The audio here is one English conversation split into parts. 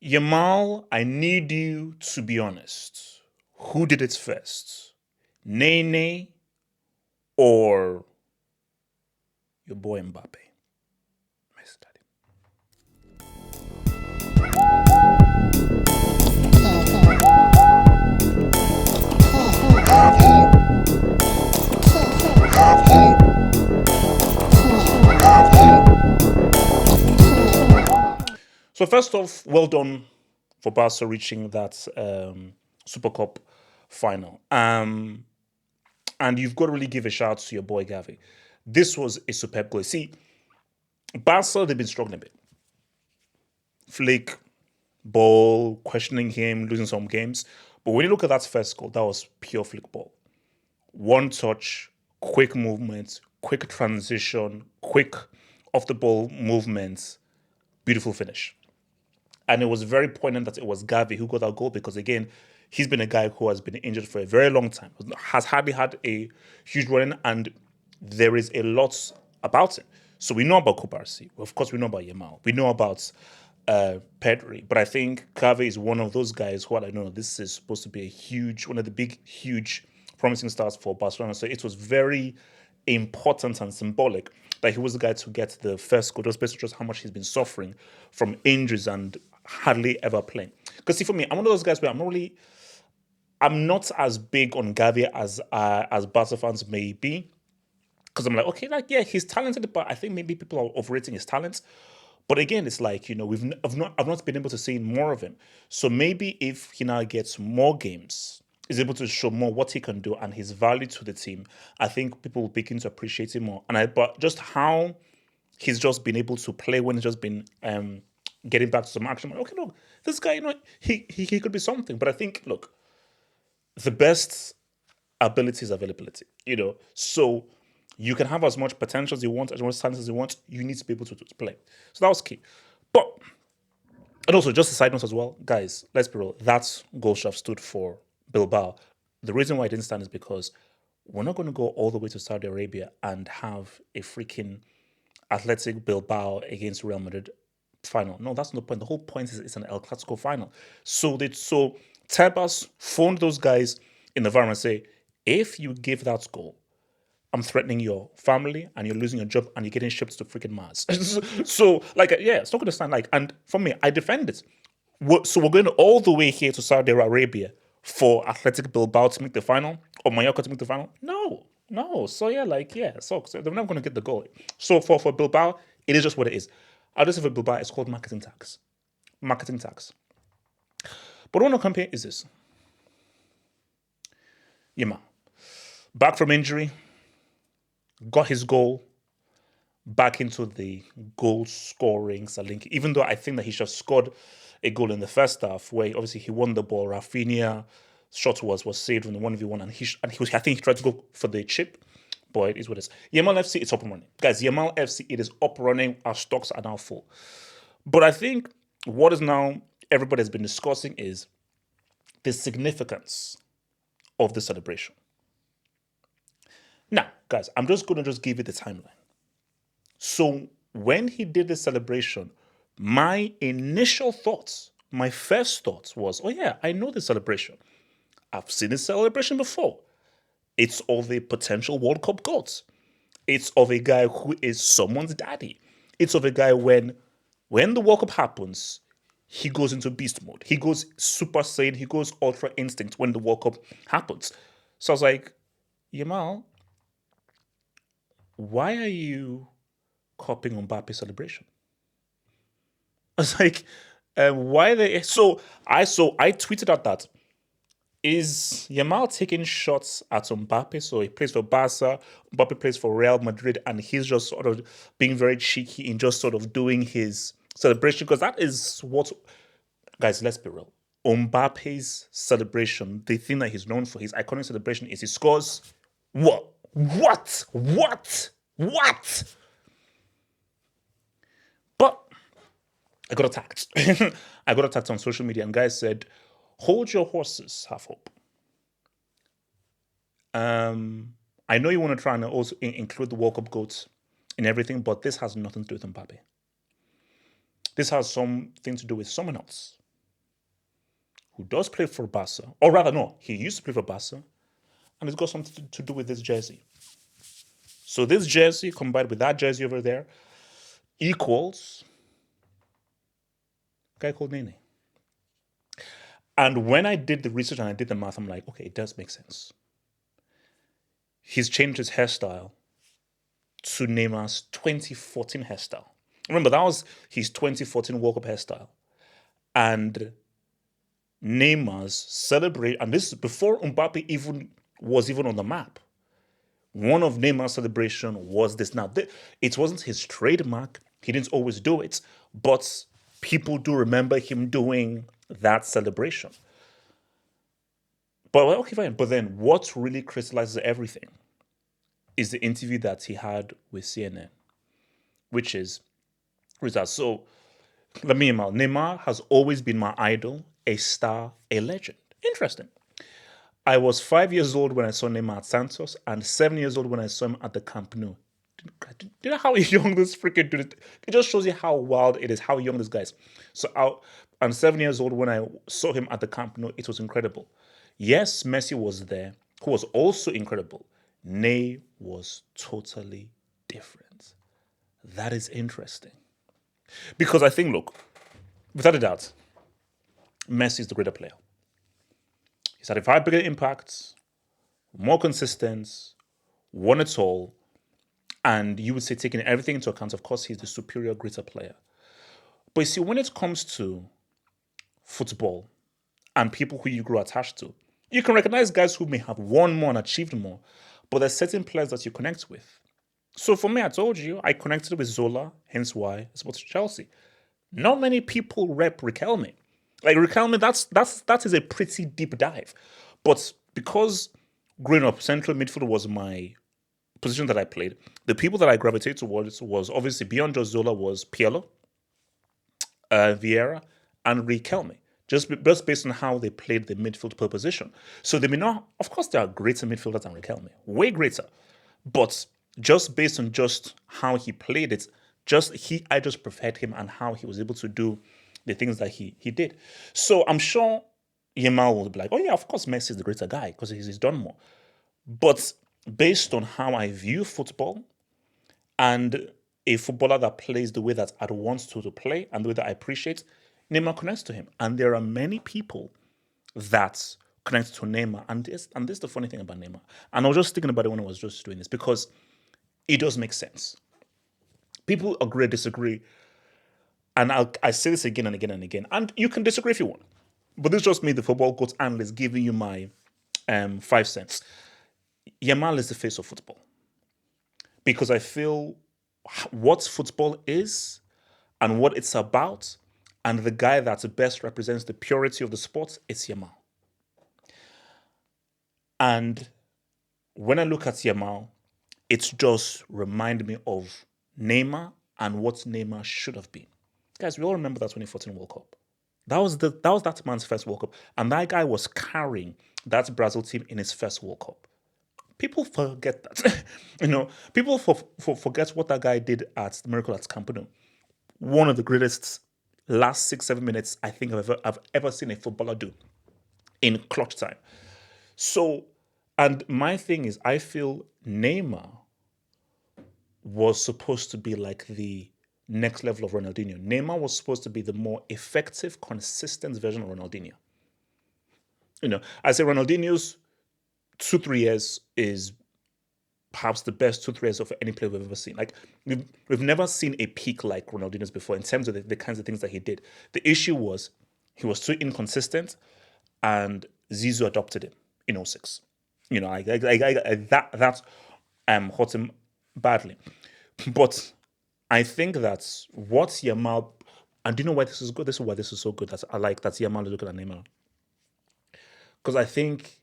Yamal, I need you to be honest. Who did it first? Nene or your boy Mbappe? My study. So first off, well done for Barca reaching that Super Cup final. And you've got to really give a shout out to your boy Gavi. This was a superb goal. See, Barca, they've been struggling a bit. Flick, ball, questioning him, losing some games. But when you look at that first goal, that was pure flick ball. One touch, quick movement, quick transition, quick off the ball movements, beautiful finish. And it was very poignant that it was Gavi who got that goal because, again, he's been a guy who has been injured for a very long time, has hardly had a huge run, and there is a lot about it. So we know about Kubarsi. Of course, we know about Yamal. We know about Pedri. But I think Gavi is one of those guys who I know this is supposed to be one of the big, huge, promising stars for Barcelona. So it was very important and symbolic that he was the guy to get the first goal, just based on just how much he's been suffering from injuries and hardly ever playing. Because see, for me, I'm one of those guys where I'm not as big on Gavi as Barca fans may be. Because I'm like, okay, like yeah, he's talented, but I think maybe people are overrating his talents. But again, it's like I've not been able to see more of him. So maybe if he now gets more games, is able to show more what he can do and his value to the team, I think people will begin to appreciate him more. But just how he's just been able to play when he's just been getting back to some action. Like, okay, look, this guy, he could be something. But I think, look, the best ability is availability. So you can have as much potential as you want, as much talent as you want. You need to be able to play. So that was key. But and also, just a side note as well, guys, let's be real. That goal shaft stood for Bilbao. The reason why it didn't stand is because we're not going to go all the way to Saudi Arabia and have a freaking Athletic Bilbao against Real Madrid final. No, that's not the point. The whole point is it's an El Clasico final. So Tebas phoned those guys in the environment and say, if you give that goal, I'm threatening your family and you're losing your job and you're getting shipped to freaking Mars. So, like, yeah, it's not going to stand like, and for me, I defend it. So we're going all the way here to Saudi Arabia for Athletic Bilbao to make the final or Mallorca to make the final? No, no. So yeah, like yeah, so they're not going to get the goal. So for Bilbao, it is just what it is. I'll just say for Bilbao, it's called marketing tax. Marketing tax. But what I want to compare is this. Yama, back from injury, got his goal, back into the goal scoring Salinki, even though I think that he should have scored a goal in the first half where obviously he won the ball. Rafinha shot was saved on the 1v1 and he was I think he tried to go for the chip. But it is what it is. Yamal FC, it's up and running. Guys, Yamal FC, it is up and running. Our stocks are now full. But I think what is now everybody has been discussing is the significance of the celebration. Now, guys, I'm just going to give you the timeline. So when he did the celebration, my initial thoughts, my first thoughts was, oh yeah, I know the celebration. I've seen this celebration before. It's of a potential World Cup goat. It's of a guy who is someone's daddy. It's of a guy when the World Cup happens, he goes into beast mode. He goes Super Saiyan. He goes Ultra Instinct when the World Cup happens. So I was like, Yamal, why are you copying Mbappe's celebration? I was like, why they? So I tweeted out that is Yamal taking shots at Mbappe? So he plays for Barca, Mbappe plays for Real Madrid, and he's just sort of being very cheeky in just sort of doing his celebration because that is what, guys. Let's be real. Mbappe's celebration, the thing that he's known for, his iconic celebration, is he scores. What? But I got attacked. I got attacked on social media, and guys said, "Hold your horses, have hope." I know you want to try and also include the World Cup goats in everything, but this has nothing to do with Mbappe. This has something to do with someone else. who does play for Barca, or rather, no, he used to play for Barca, and it's got something to do with this jersey. So this jersey combined with that jersey over there equals a guy called Nene. And when I did the research and I did the math, I'm like, okay, it does make sense. He's changed his hairstyle to Neymar's 2014 hairstyle. Remember, that was his 2014 World Cup hairstyle. And Neymar's celebrate, and this is before Mbappe was even on the map. One of Neymar's celebration was this. Now, it wasn't his trademark. He didn't always do it, but people do remember him doing that celebration. But okay, fine. But then what really crystallizes everything is the interview that he had with CNN, which is results. So, Lamine Yamal, Neymar has always been my idol, a star, a legend. Interesting. I was 5 years old when I saw Neymar at Santos, and 7 years old when I saw him at the Camp Nou. Do you know how young this freaking dude is? It just shows you how wild it is, how young this guy is. So I'm 7 years old when I saw him at the Camp Nou. It was incredible. Yes, Messi was there, who was also incredible. Ney was totally different. That is interesting. Because I think, look, without a doubt, Messi is the greater player. He's had a far bigger impact, more consistent, won it all, and you would say, taking everything into account, of course, he's the superior, greater player. But you see, when it comes to football and people who you grow attached to, you can recognize guys who may have won more and achieved more, but there's certain players that you connect with. So for me, I told you, I connected with Zola, hence why I supported Chelsea. Not many people rep Riquelme. Like Riquelme, that is a pretty deep dive. But because growing up, central midfield was my position that I played, the people that I gravitated towards was obviously beyond just Zola was Pirlo, Vieira, and Riquelme. Just based on how they played the midfield per position. So they may not, of course, there are greater midfielders than Riquelme, way greater. But just based on just how he played it, I just preferred him and how he was able to do the things that he did. So I'm sure Yamal will be like, oh yeah, of course Messi is the greater guy because he's done more. But based on how I view football and a footballer that plays the way that I want to play and the way that I appreciate, Neymar connects to him. And there are many people that connect to Neymar. And this is the funny thing about Neymar. And I was just thinking about it when I was just doing this because it does make sense. People agree, disagree. And I say this again and again and again. And you can disagree if you want. But this is just me, the football coach analyst, giving you my 5 cents. Yamal is the face of football. Because I feel what football is and what it's about, and the guy that best represents the purity of the sport, it's Yamal. And when I look at Yamal, it's just reminding me of Neymar and what Neymar should have been. Guys, we all remember that 2014 World Cup. That was that man's first World Cup. And that guy was carrying that Brazil team in his first World Cup. People forget that. People forget what that guy did at the Miracle at Camp Nou. One of the greatest last 6-7 minutes I think I've ever seen a footballer do in clutch time. So, and my thing is, I feel Neymar was supposed to be like the next level of Ronaldinho. Neymar was supposed to be the more effective, consistent version of Ronaldinho. I say Ronaldinho's 2-3 years is perhaps the best 2-3 years of any player we've ever seen. Like we've never seen a peak like Ronaldinho's before in terms of the kinds of things that he did. The issue was he was too inconsistent, and Zizou adopted him in 2006. That hurt him badly. But I think that's what Yamal, and do you know why this is good? This is why this is so good. That I like that Yamal is looking at Neymar. Because I think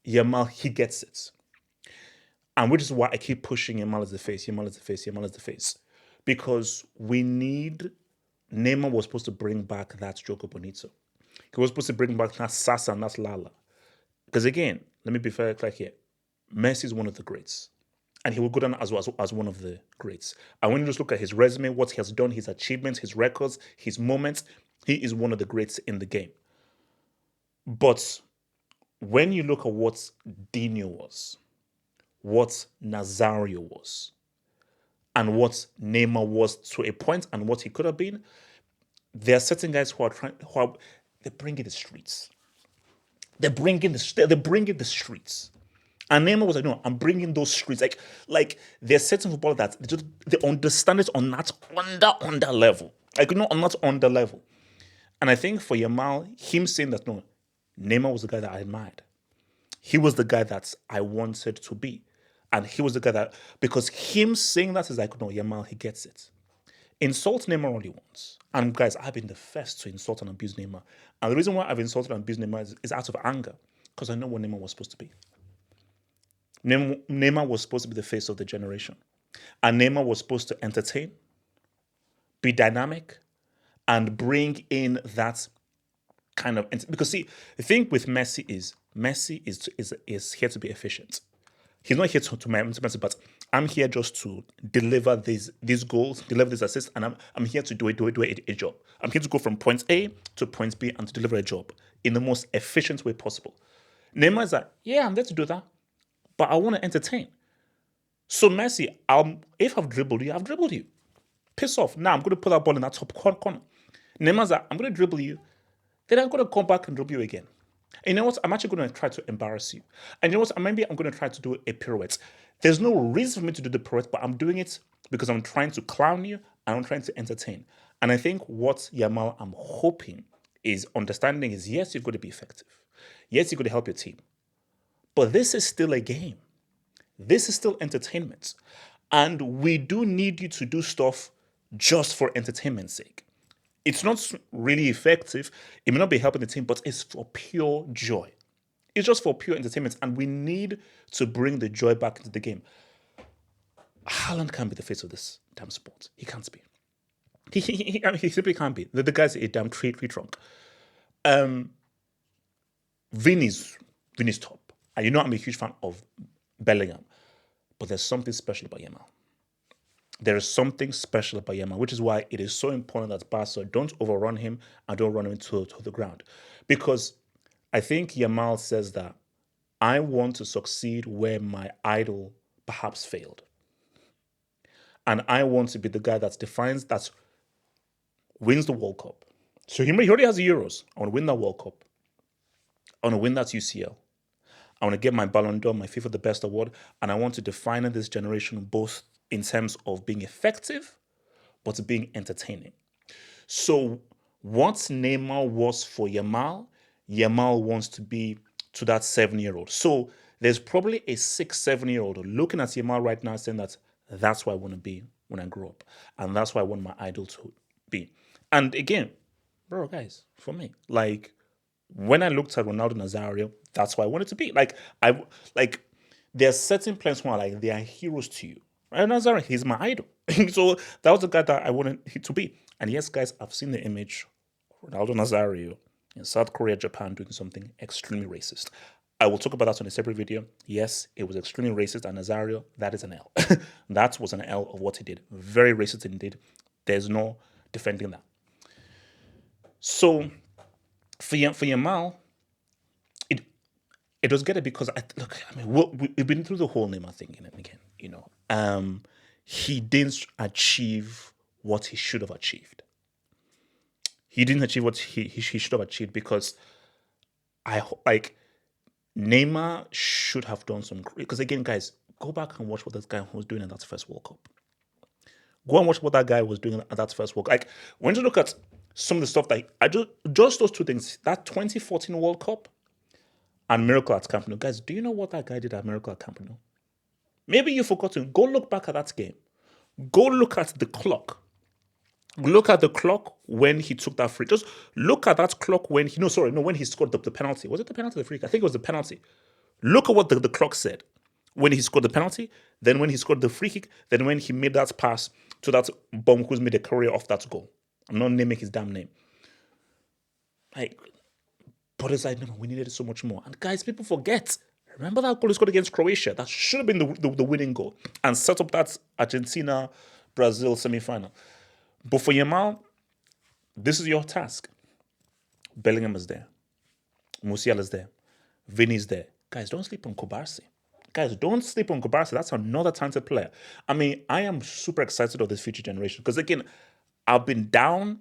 Yamal, he gets it. And which is why I keep pushing Yamal as the face, Yamal as the face, Yamal as the face. Because Neymar was supposed to bring back that Joker Bonito. He was supposed to bring back that Sasa and that Lala. Because again, let me be very clear here. Messi is one of the greats. And he will go down as one of the greats. And when you just look at his resume, what he has done, his achievements, his records, his moments, he is one of the greats in the game. But when you look at what Dino was, what Nazario was, and what Neymar was to a point, and what he could have been, there are certain guys who are they bring in the streets. They're bringing the streets. And Neymar was like, no, I'm bringing those streets. Like there's certain football that they understand it on that under level. Like, on that under level. And I think for Yamal, him saying that, no, Neymar was the guy that I admired. He was the guy that I wanted to be. And he was the guy that, because him saying that is like, no, Yamal, he gets it. Insult Neymar only once. And guys, I've been the first to insult and abuse Neymar. And the reason why I've insulted and abused Neymar is out of anger. Because I know what Neymar was supposed to be. Neymar was supposed to be the face of the generation. And Neymar was supposed to entertain, be dynamic, and bring in that kind of, because see, the thing with Messi is here to be efficient. He's not here to Messi, but I'm here just to deliver these goals, deliver these assists, and I'm here to do a job. I'm here to go from point A to point B and to deliver a job in the most efficient way possible. Neymar is like, yeah, I'm there to do that, but I want to entertain. So Messi, if I've dribbled you, I've dribbled you. Piss off. Now I'm going to put that ball in that top corner. Neymar's like, I'm going to dribble you, then I'm going to come back and dribble you again. And you know what? I'm actually going to try to embarrass you. And you know what? Maybe I'm going to try to do a pirouette. There's no reason for me to do the pirouette, but I'm doing it because I'm trying to clown you and I'm trying to entertain. And I think what Yamal, I'm hoping, is understanding is, yes, you've got to be effective. Yes, you've got to help your team. But this is still a game. This is still entertainment. And we do need you to do stuff just for entertainment's sake. It's not really effective. It may not be helping the team, but it's for pure joy. It's just for pure entertainment. And we need to bring the joy back into the game. Haaland can't be the face of this damn sport. He can't be. He simply can't be. The guy's a damn tree trunk. Vinny's top. And you know I'm a huge fan of Bellingham. But there's something special about Yamal. There is something special about Yamal, which is why it is so important that Barca don't overrun him and don't run him to the ground. Because I think Yamal says that I want to succeed where my idol perhaps failed. And I want to be the guy that wins the World Cup. So he already has the Euros. I want to win that World Cup. I want to win that UCL. I want to get my Ballon d'Or, my FIFA the Best award, and I want to define this generation both in terms of being effective, but being entertaining. So what Neymar was for Yamal, Yamal wants to be to that 7-year-old. So there's probably a 6-7-year-old looking at Yamal right now saying that that's what I want to be when I grow up. And that's what I want my idol to be. And again, bro, guys, for me, like, when I looked at Ronaldo Nazario, that's what I wanted to be. There are certain players who are like, they are heroes to you. Right? Nazario, he's my idol. So that was the guy that I wanted him to be. And yes, guys, I've seen the image of Ronaldo Nazario in South Korea, Japan, doing something extremely racist. I will talk about that on a separate video. Yes, it was extremely racist, and Nazario, that is an L. That was an L of what he did. Very racist indeed. There's no defending that. So for Yamal, it was good because we've been through the whole Neymar thing again. He didn't achieve what he should have achieved. He didn't achieve what he should have achieved because Neymar should have done some. Because again, guys, go back and watch what this guy was doing in that first World Cup. Go and watch what that guy was doing at that first World Cup. Like, when you look at some of the stuff that I just those two things, that 2014 World Cup and Miracle at Camp Nou. Guys, do you know what that guy did at Miracle at Camp Nou? Maybe you've forgotten. Go look back at that game. Go look at the clock. Look at the clock when he took that free. Just look at that clock when when he scored the penalty. Was it the penalty or the free? I think it was the penalty. Look at what the clock said when he scored the penalty, then when he scored the free kick, then when he made that pass to that bum who's made a career off that goal. I'm not naming his damn name. But it's like, no, we needed so much more. And guys, people forget. Remember that goal he scored against Croatia? That should have been the winning goal and set up that Argentina-Brazil semi-final. But for Yamal, this is your task. Bellingham is there. Musiala's there. Vinny's there. Guys, don't sleep on Kobarsi. Guys, don't sleep on Kobarsi. That's another talented player. I mean, I am super excited of this future generation because, again, I've been down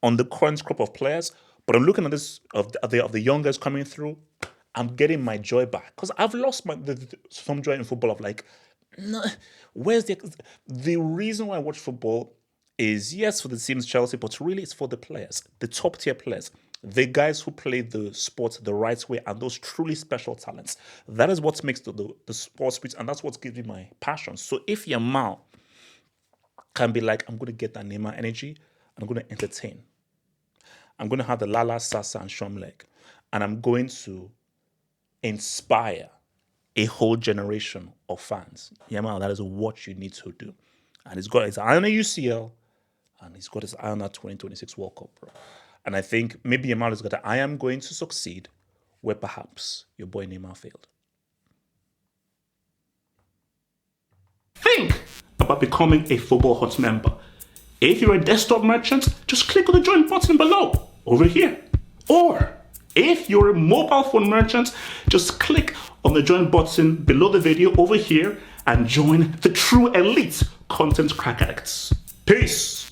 on the current crop of players, but I'm looking at this of the young guys coming through. I'm getting my joy back because I've lost some joy in football of like, no, where's the reason why I watch football is, yes, for the teams Chelsea, but really it's for the players, the top tier players, the guys who play the sport the right way, and those truly special talents. That is what makes the sport sweet, and that's what gives me my passion. So if Yamal can be like, I'm going to get that Neymar energy, I'm going to entertain, I'm going to have the Lala, Sasa, and Shomleg, and I'm going to inspire a whole generation of fans. Yamal, that is what you need to do. And he's got his eye on the UCL, and he's got his eye on that 2026 World Cup, bro. And I think maybe Yamal has got that I am going to succeed where perhaps your boy Neymar failed. Think about becoming a Football Hut member. If you're a desktop merchant, just click on the join button below, over here. Or if you're a mobile phone merchant, just click on the join button below the video over here and join the true elite content crack addicts. Peace.